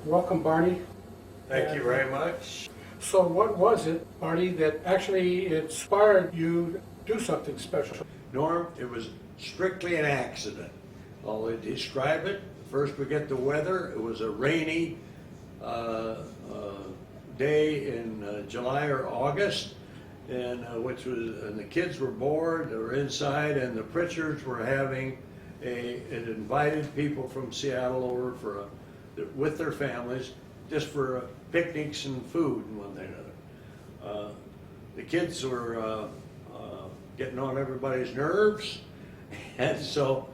Welcome, Barney. Thank you very much. So what was it, Barney, that actually inspired you to do something special? Norm, it was strictly an accident. I'll describe it. First we get the weather. It was a rainy day in July or August, and the kids were bored. They were inside, and the Pritchards were having it invited people from Seattle over with their families, just for picnics and food and one thing or another. The kids were getting on everybody's nerves, and so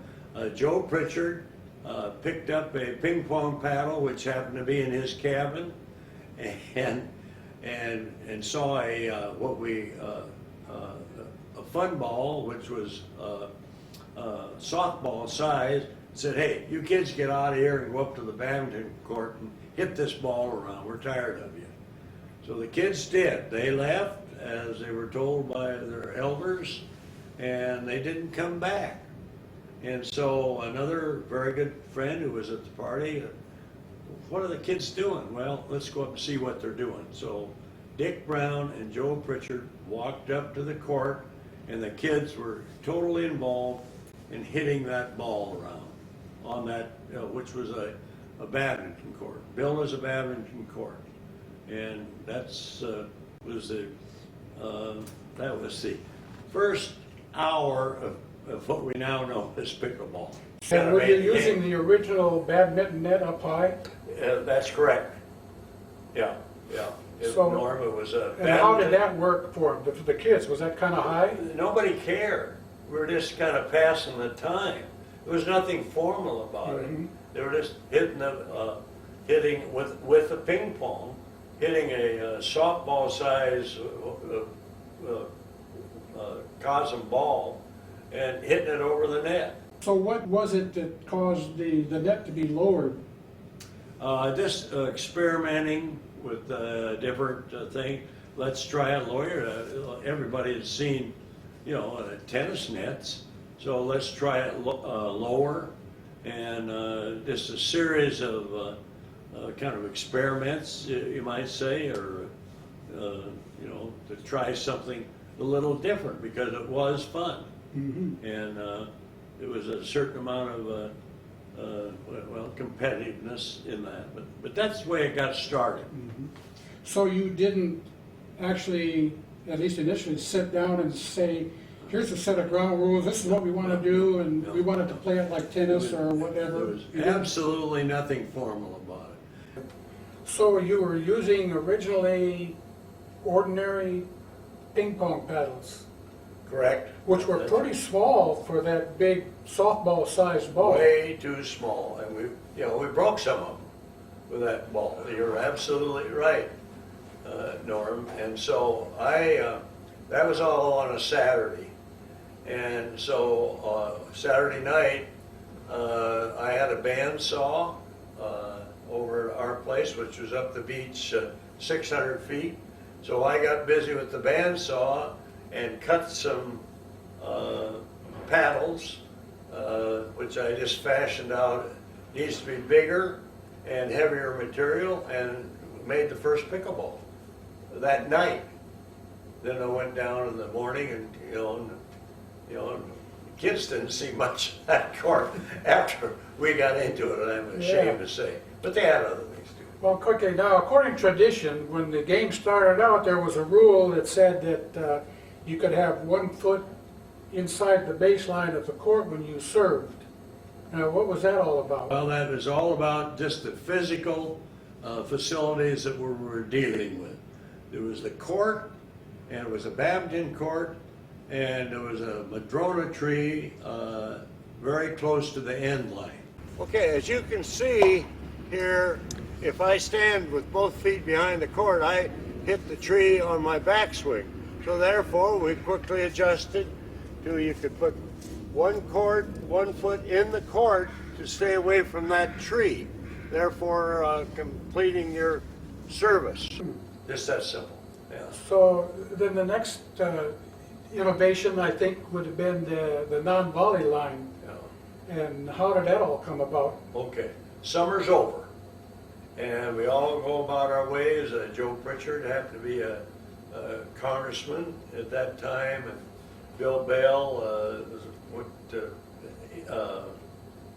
Joe Pritchard picked up a ping pong paddle, which happened to be in his cabin, and saw a fun ball, which was softball size. Said, "Hey, you kids get out of here and go up to the badminton court and hit this ball around. We're tired of you." So the kids did. They left as they were told by their elders, and they didn't come back. And so another very good friend who was at the party, "What are the kids doing?" "Well, let's go up and see what they're doing." So Dick Brown and Joe Pritchard walked up to the court, and the kids were totally involved in hitting that ball around on that, which was a badminton court, built as a badminton court. And that was the first hour of what we now know as pickleball. And were you using the original badminton net up high? That's correct. Yeah. So, Norm, it was a and how did that work for the kids? Was that kind of high? Nobody cared. We were just kind of passing the time. There was nothing formal about it. They were just hitting with a ping pong, hitting a softball size cosm ball and hitting it over the net. So what was it that caused the net to be lowered? Just experimenting with different things. Let's try a lawyer. Everybody has seen, tennis nets. So let's try it lower, and just a series of kind of experiments, you might say, or to try something a little different, because it was fun. And it was a certain amount of competitiveness in that, but that's the way it got started. So you didn't actually, at least initially, sit down and say, "Here's a set of ground rules, this is what we want to do, and we wanted to play it like tennis or whatever"? There was absolutely nothing formal about it. So you were using originally ordinary ping pong paddles, Correct. which were pretty small for that big softball-sized ball. Way too small, and we broke some of them with that ball. You're absolutely right, Norm. And so that was all on a Saturday, and so Saturday night I had a bandsaw over at our place, which was up the beach 600 feet. So I got busy with the bandsaw and cut some paddles, which I just fashioned out. Needs to be bigger and heavier material, and made the first pickleball that night. Then I went down in the morning, and kids didn't see much of that court after we got into it, and I'm ashamed to say. But they had other things to do. Well, quickly now, according to tradition, when the game started out, there was a rule that said that you could have 1 foot inside the baseline of the court when you served. Now, what was that all about? Well, that was all about just the physical facilities that we were dealing with. There was the court, and it was a badminton court, and there was a madrona tree very close to the end line. Okay, as you can see here, if I stand with both feet behind the court, I hit the tree on my backswing. So therefore, we quickly adjusted to, you could put 1 foot in the court to stay away from that tree, therefore completing your service. Just that simple. Yeah. So then the next innovation, I think, would have been the non-volley line. Yeah. And how did that all come about? Okay, summer's over, and we all go about our ways. Joe Pritchard happened to be a congressman at that time, and Bill Bale went to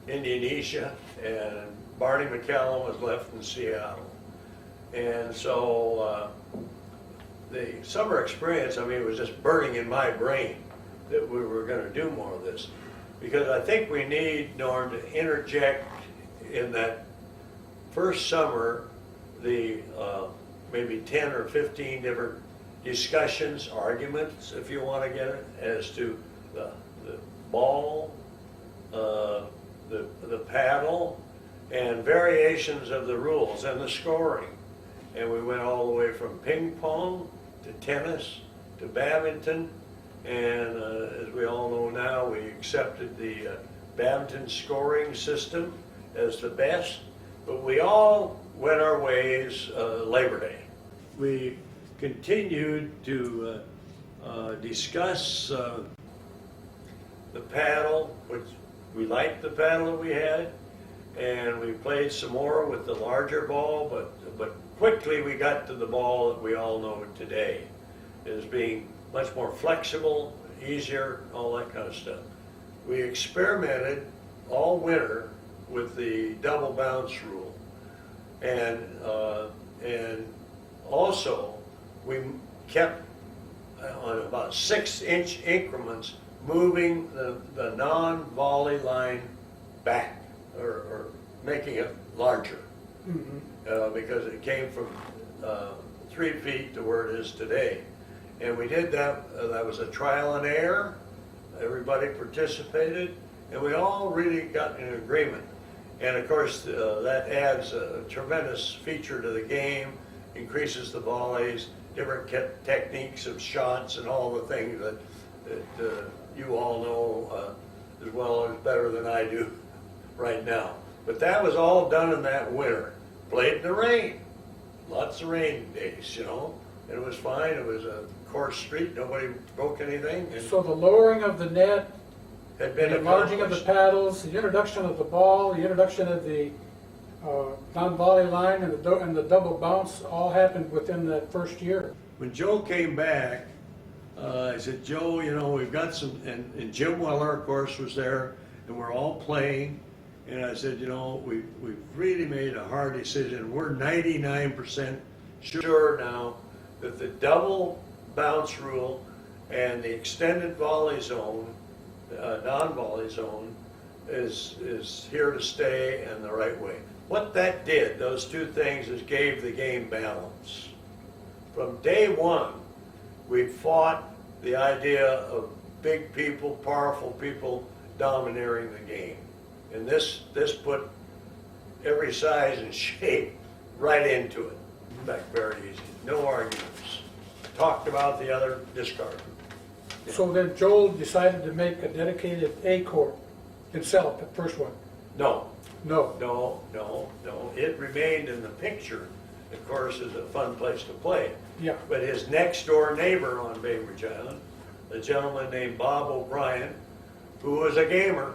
Indonesia, and Barney McCallum was left in Seattle. And so the summer experience, I mean, it was just burning in my brain that we were going to do more of this. Because I think we need, Norm, to interject in that first summer the maybe 10 or 15 different discussions, arguments, if you want to get it, as to the ball, the paddle, and variations of the rules and the scoring. And we went all the way from ping pong to tennis to badminton. And as we all know now, we accepted the badminton scoring system as the best. But we all went our ways Labor Day. We continued to discuss the paddle, which we liked the paddle that we had, and we played some more with the larger ball, but quickly we got to the ball that we all know today as being much more flexible, easier, all that kind of stuff. We experimented all winter with the double bounce rule, and also we kept on about 6-inch increments moving the non-volley line back, or making it larger, because it came from 3 feet to where it is today. And we did that, that was a trial and error. Everybody participated, and we all really got in agreement. And of course, that adds a tremendous feature to the game, increases the volleys, different techniques of shots, and all the things that you all know as well or better than I do right now. But that was all done in that winter. Played in the rain, lots of rain days, you know. And it was fine. It was a course street. Nobody broke anything. And So the lowering of the net, had been the enlarging of the accomplished. paddles, the introduction of the ball, the introduction of the non-volley line, and the double bounce all happened within that first year. When Joe came back, I said, Joe, you know, we've got some, and Jim Weller, of course, was there, and we're all playing. And I said, you know, we've really made a hard decision. We're 99% sure now that the double bounce rule and the extended volley zone, non-volley zone, is here to stay and the right way. What that did, those two things, is gave the game balance. From day one, we fought the idea of big people, powerful people domineering the game. And this put every size and shape right into it. In fact, very easy. No arguments. Talked about the other, discarded. So then Joel decided to make a dedicated A court himself, the first one. No, No. no. It remained in the picture. Of course, is a fun place to play. Yeah. But his next door neighbor on Bainbridge Island, a gentleman named Bob O'Brien, who was a gamer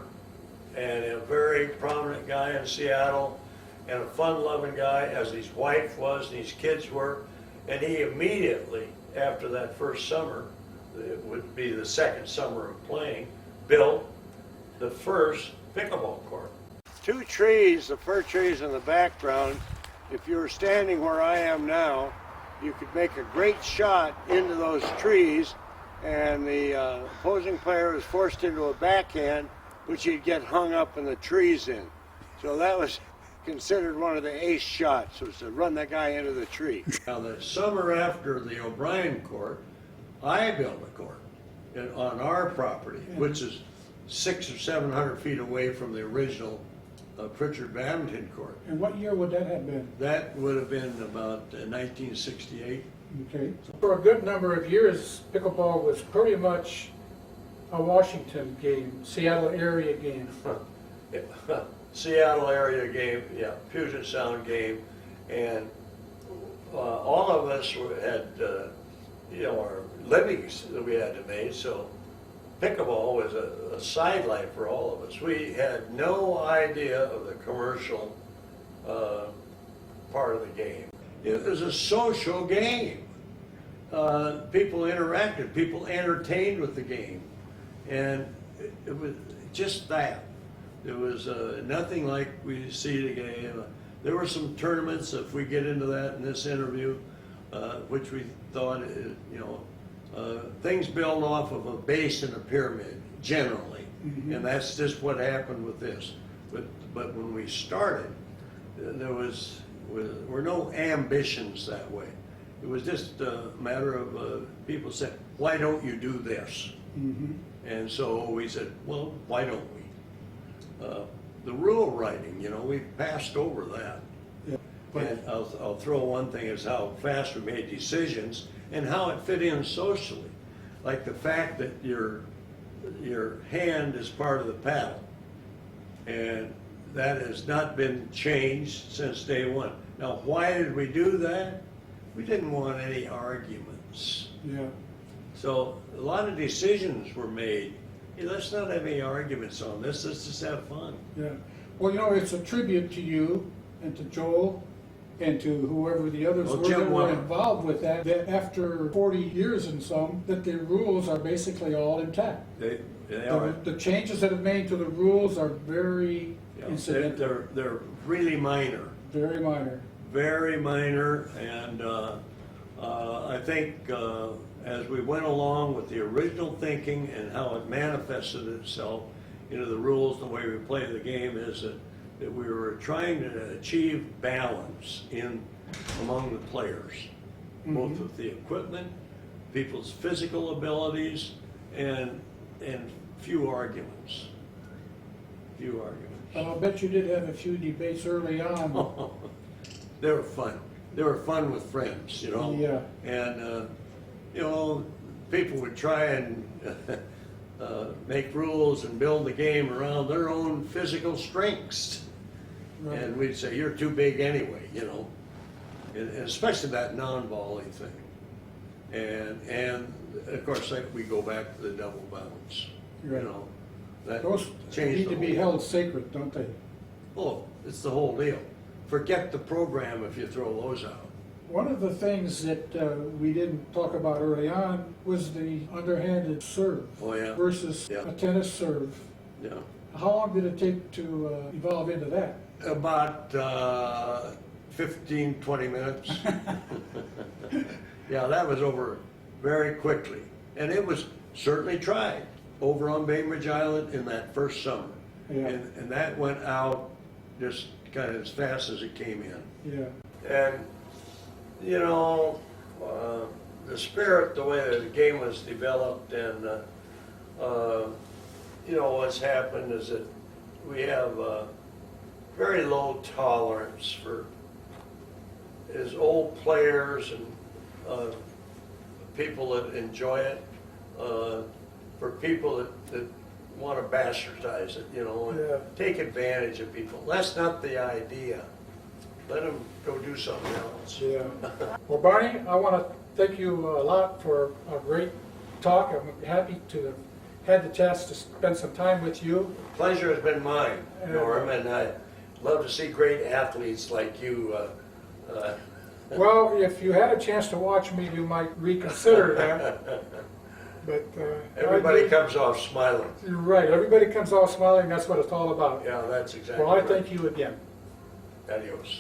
and a very prominent guy in Seattle and a fun-loving guy, as his wife was and his kids were. And he immediately, after that first summer, it would be the second summer of playing, built the first pickleball court. 2 trees, the fir trees in the background. If you were standing where I am now, you could make a great shot into those trees, and the opposing player was forced into a backhand, which he'd get hung up in the trees in. So that was considered one of the ace shots, was to run that guy into the tree. Now the summer after the O'Brien court, I built a court on our property, which is 600 or 700 feet away from the original Pritchard badminton court. And what year would that have been? That would have been about 1968. Okay. For a good number of years, pickleball was pretty much a Washington game, Seattle area game. Seattle area game, yeah, Puget Sound game, and all of us had, you know, our livings that we had to make, so pickleball was a sidelight for all of us. We had no idea of the commercial part of the game. It was a social game. People interacted, people entertained with the game. And it was just that. There was nothing like we see today. There were some tournaments, if we get into that in this interview, which we thought, things build off of a base and a pyramid, generally. Mm-hmm. And that's just what happened with this. But when we started, there were no ambitions that way. It was just a matter of people saying, why don't you do this? Mm-hmm. And so we said, well, why don't we? The rule writing, we passed over that. Yeah. And I'll throw one thing is how fast we made decisions and how it fit in socially. Like the fact that your hand is part of the paddle. And that has not been changed since day one. Now, why did we do that? We didn't want any arguments. Yeah. So a lot of decisions were made. Hey, let's not have any arguments on this. Let's just have fun. Yeah. Well, it's a tribute to you and to Joel and to whoever the others Well, were Jim that were Weber. involved with that after 40 years and some, that the rules are basically all intact. They are. The changes that have made to the rules are very incidental, They're really minor. very minor. Very minor, and I think as we went along with the original thinking and how it manifested itself into the rules, the way we play the game is that we were trying to achieve balance among the players, both Mhm. with the equipment, people's physical abilities, and few arguments. Few arguments. I'll bet you did have a few debates early on. They were fun. They were fun with friends, Yeah. And, people would try and make rules and build the game around their own physical strengths. Right. And we'd say, you're too big anyway, and especially that non-volley thing. And of course, we go back to the double bounce, Right. That Those changed need the to be whole- held sacred, don't they? Oh, it's the whole deal. Forget the program if you throw those out. One of the things that we didn't talk about early on was the underhanded serve Oh, yeah. versus Yeah. a tennis serve. Yeah. How long did it take to evolve into that? About 15, 20 minutes. Yeah, that was over very quickly. And it was certainly tried over on Bainbridge Island in that first summer. Yeah. And that went out just kind of as fast as it came in. Yeah. And, the spirit, the way the game was developed and, what's happened is that we have very low tolerance for as old players and people that enjoy it, for people that want to bastardize it, and Yeah. take advantage of people. That's not the idea. Let them go do something else. Yeah. Well, Barney, I want to thank you a lot for a great talk. I'm happy to have had the chance to spend some time with you. Pleasure has been mine, Norm, and I love to see great athletes like you. Well, if you had a chance to watch me, you might reconsider that. But Everybody comes off smiling. You're right. Everybody comes off smiling. That's what it's all about. Yeah, that's exactly Well, I right. thank you again. Adios.